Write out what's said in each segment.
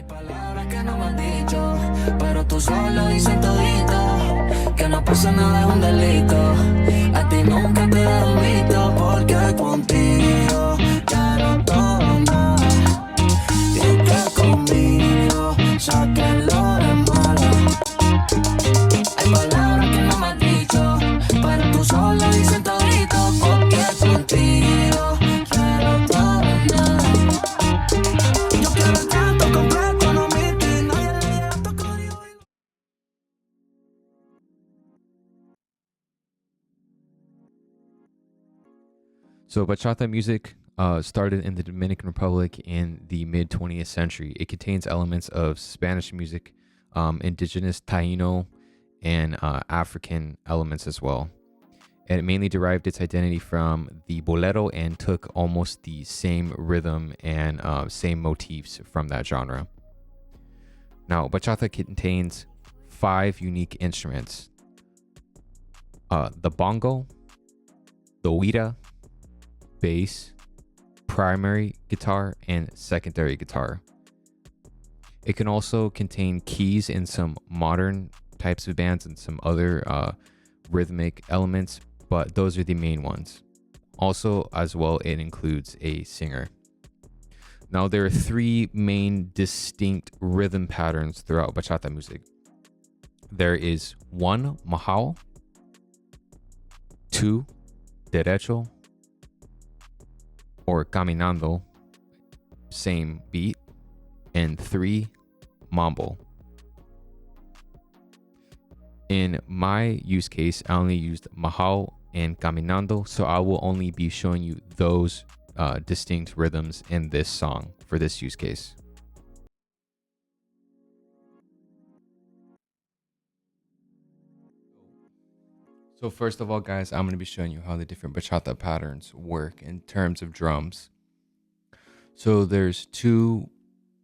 Palabras que no me han dicho, pero tú solo dices todito, que no pasa nada es un delito. A ti nunca te he dado visto, porque contigo quiero todo o nada. Y que conmigo saquen lo de malo. Hay palabras que no me has dicho, pero tú solo dices todito, porque contigo quiero todo o nada. Yo quiero el trato completo, no mentir, nadie le llega a tu código. So bachata music started in the Dominican Republic in the mid 20th century. It contains elements of Spanish music, indigenous Taino, and African elements as well. And it mainly derived its identity from the bolero and took almost the same rhythm and same motifs from that genre. Now, bachata contains 5 unique instruments: the bongo, the huira, bass, primary guitar, and secondary guitar. It can also contain keys in some modern types of bands and some other rhythmic elements, but those are the main ones. Also, as well, it includes a singer. Now, there are 3 main distinct rhythm patterns throughout bachata music. There is 1, majao, 2, derecho, or caminando, same beat, and 3, mambo. In my use case, I only used majao and caminando, so I will only be showing you those distinct rhythms in this song for this use case. So first of all, guys, I'm going to be showing you how the different bachata patterns work in terms of drums. So there's 2,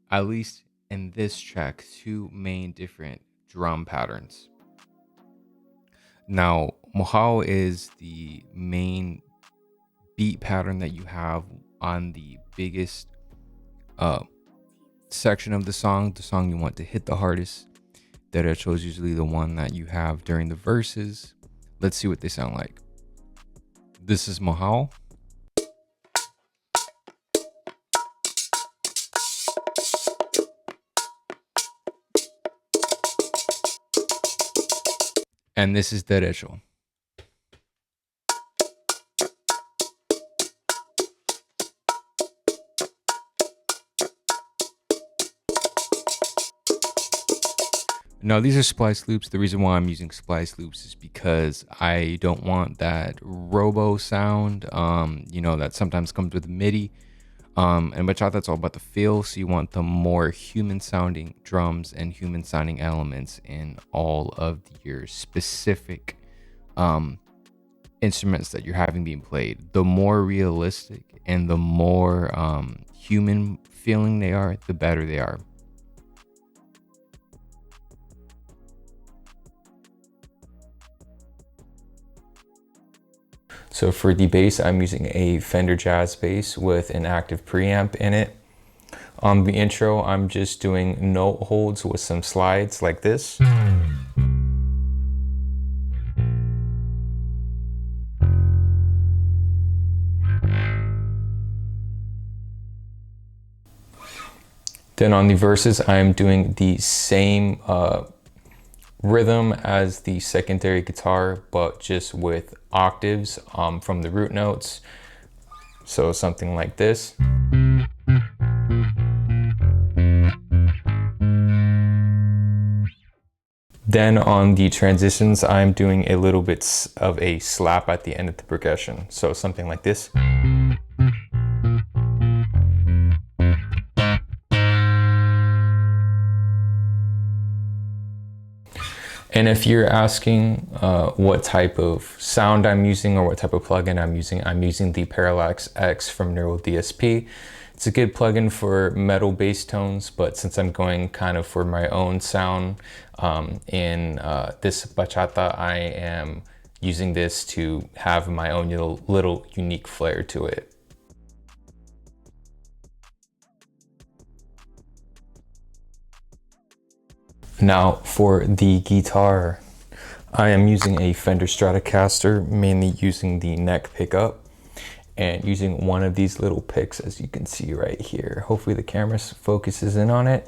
at least in this track, 2 main different drum patterns. Now, majao is the main beat pattern that you have on the biggest section of the song you want to hit the hardest. Derecho is usually the one that you have during the verses. Let's see what they sound like. This is majao. And this is derecho. Now, these are splice loops. The reason why I'm using splice loops is because I don't want that robo sound, that sometimes comes with MIDI. And bachata, it's all about the feel. So you want the more human sounding drums and human sounding elements in all of your specific instruments that you're having being played. The more realistic and the more human feeling they are, the better they are. So for the bass, I'm using a Fender Jazz bass with an active preamp in it. On the intro, I'm just doing note holds with some slides like this. Then on the verses, I'm doing the same rhythm as the secondary guitar, but just with octaves from the root notes. So something like this. Then on the transitions, I'm doing a little bit of a slap at the end of the percussion. So something like this. And if you're asking what type of sound I'm using or what type of plugin I'm using the Parallax X from Nueral DSP. It's a good plugin for metal bass tones, but since I'm going kind of for my own sound in this bachata, I am using this to have my own little unique flair to it. Now for the guitar, I am using a Fender Stratocaster, mainly using the neck pickup and using one of these little picks, as you can see right here. Hopefully the camera focuses in on it.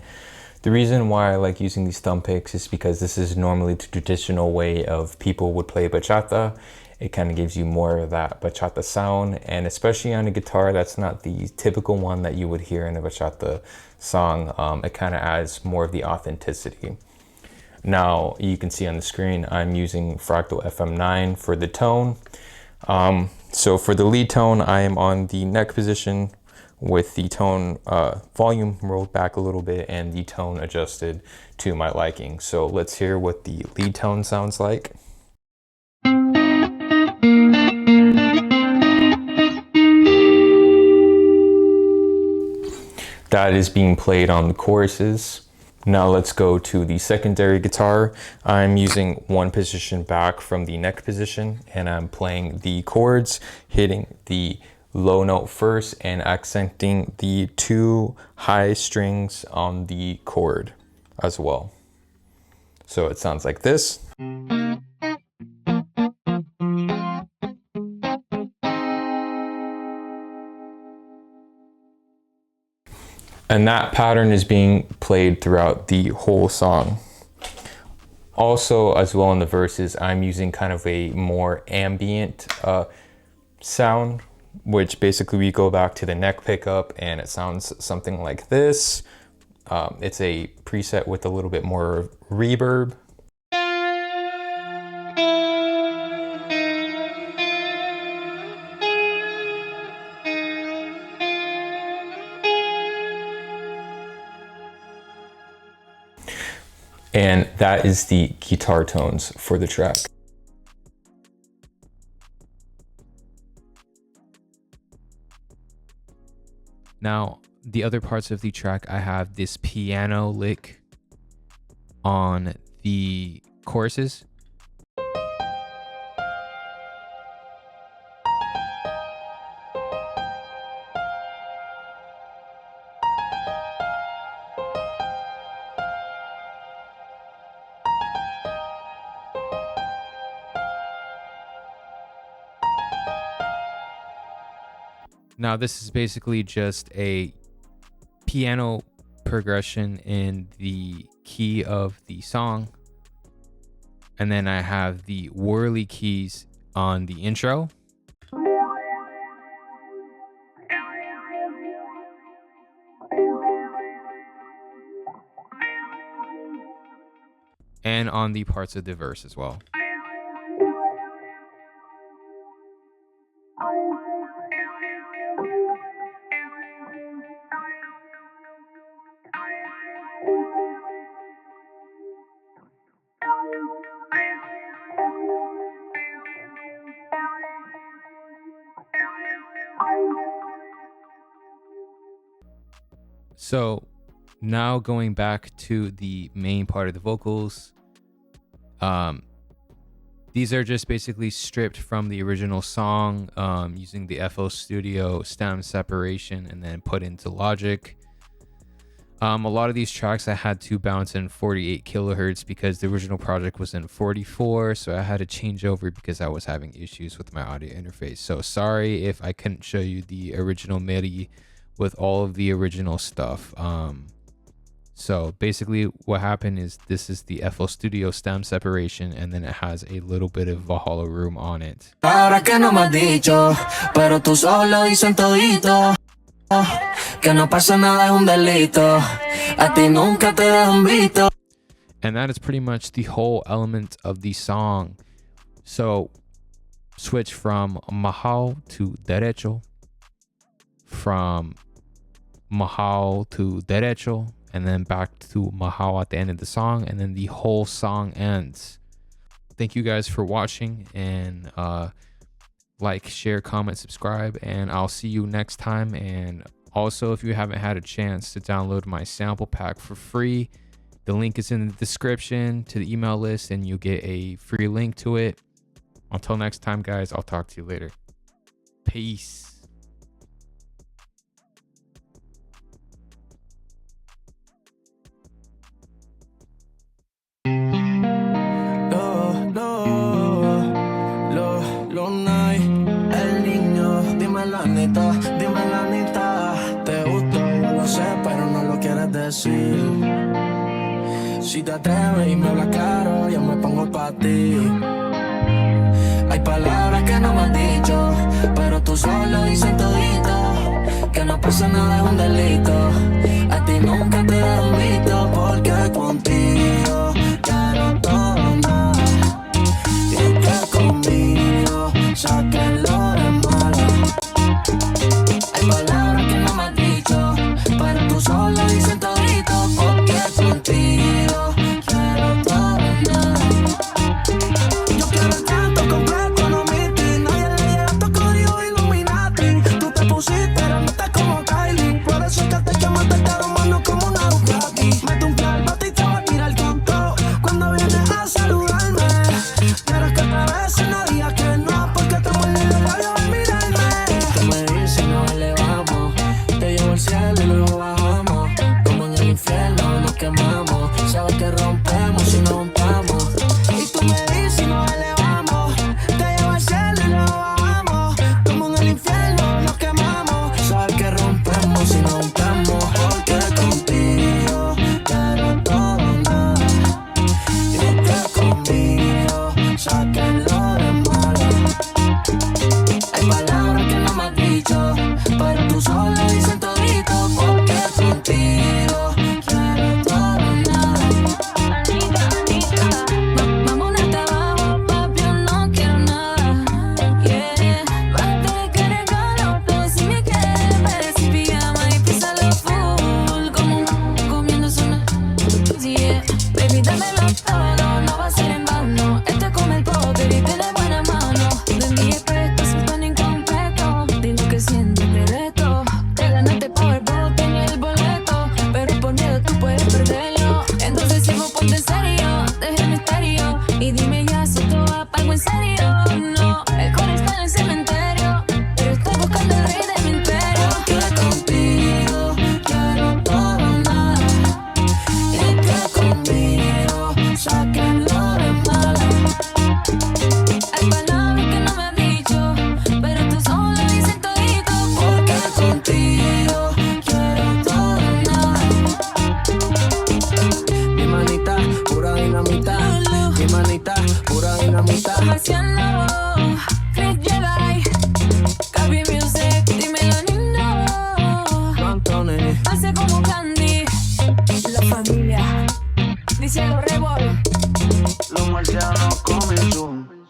The reason why I like using these thumb picks is because this is normally the traditional way of people would play bachata. It kind of gives you more of that bachata sound, and especially on a guitar, that's not the typical one that you would hear in a bachata song. It kind of adds more of the authenticity. Now you can see on the screen, I'm using Fractal FM9 for the tone. So for the lead tone, I am on the neck position with the tone volume rolled back a little bit and the tone adjusted to my liking. So let's hear what the lead tone sounds like. That is being played on the choruses. Now let's go to the secondary guitar. I'm using one position back from the neck position, and I'm playing the chords, hitting the low note first and accenting the 2 high strings on the chord as well. So it sounds like this. And that pattern is being played throughout the whole song. Also, as well in the verses, I'm using kind of a more ambient sound, which basically we go back to the neck pickup and it sounds something like this. It's a preset with a little bit more reverb. And that is the guitar tones for the track. Now, the other parts of the track, I have this piano lick on the choruses. Now, this is basically just a piano progression in the key of the song. And then I have the whirly keys on the intro. And on the parts of the verse as well. So now going back to the main part of the vocals, these are just basically stripped from the original song, using the FL Studio stem separation and then put into Logic. A lot of these tracks I had to bounce in 48 kilohertz because the original project was in 44, so I had to change over because I was having issues with my audio interface. So sorry if I couldn't show you the original MIDI with all of the original stuff. So basically what happened is this is the FL Studio stem separation, and then it has a little bit of Valhalla room on it. Ahora que no me has dicho, pero tú solo dicen todito, que no pasa nada es un delito, a ti nunca te dejan visto. And that is pretty much the whole element of the song. So switch from Mahal to Derecho, from Mahal to Derecho, and then back to Mahal at the end of the song, and then the whole song ends. Thank you guys for watching, and like, share, comment, subscribe, and I'll see you next time. And also, if you haven't had a chance to download my sample pack for free, the link is in the description to the email list, and you'll get a free link to it. Until next time, guys, I'll talk to you later. Peace. decir. Si te atreves y me hablas claro, yo me pongo pa' ti. Hay palabras que no me has dicho, pero tú solo dices todito. Que no pasa nada es un delito. A ti nunca te he visto, porque contigo quiero todo o nada. Y que conmigo saquen lo de malo. Hay palabras que no me has dicho, pero tú solo dices todito. Porque contigo quiero todo o nada. Yo quiero el canto completo, no omití. Nadie le llega a tu código Illuminati. Tú te pusiste, pero no estás como Kylie. Por eso es que te llamas de caro mano como una Ducati. Mete un pie al bate y te va a tirar con todo. Cuando vienes a saludarme, quieres que te bese, no digas que no, porque te muerde los labios al mirarme. Tú me dices nos elevamos, te llevo al cielo y luego bajamos. Como en el infierno nos quemamos, sabes que rompemos si nos juntamos. Y tú me dices nos elevamos, te llevo al cielo y luego bajamos. Como en el infierno nos quemamos, sabes que rompemos si nos juntamos. Porque contigo quiero todo o nada. Y que conmigo saquen lo de malo. Hay palabras que no me has dicho, pero tú solo dices todito. Porque contigo quiero todo o nada. Anita, Anita, vamos hasta abajo, papi, yo no quiero nada. Yeah, bate que regalo, pero si me quieres ver sin pijama y písalo full, como comiéndose una. Yeah, baby, dámelo todo, no va a ser en vano. Esto es como el póker y tiene buena mano. De mi respeto, si tan incompleto, dilo que sientes de reto. Te ganaste Powerball, tenía el boleto, pero por miedo tú puedes perderlo. Entonces sigo, ponte en serio, deja el misterio y dime ya si esto va pa' algo en serio. No, el corazón está en el cementerio, pero estoy buscando el rey de mi imperio. Porque contigo quiero todo o nada. Y que conmigo saquen lo de malo. Hay palabras que no me has dicho, pero tú solo dices todito. Porque contigo quiero todo o nada. Mi manita, pura dinamita. Mi manita, pura dinamita. Marciano, Chris Jedi, Cabi Music, dímelo lindo. Anthony, Hace como Candy, la familia, dice los Rebol. los marcianos comen zoom.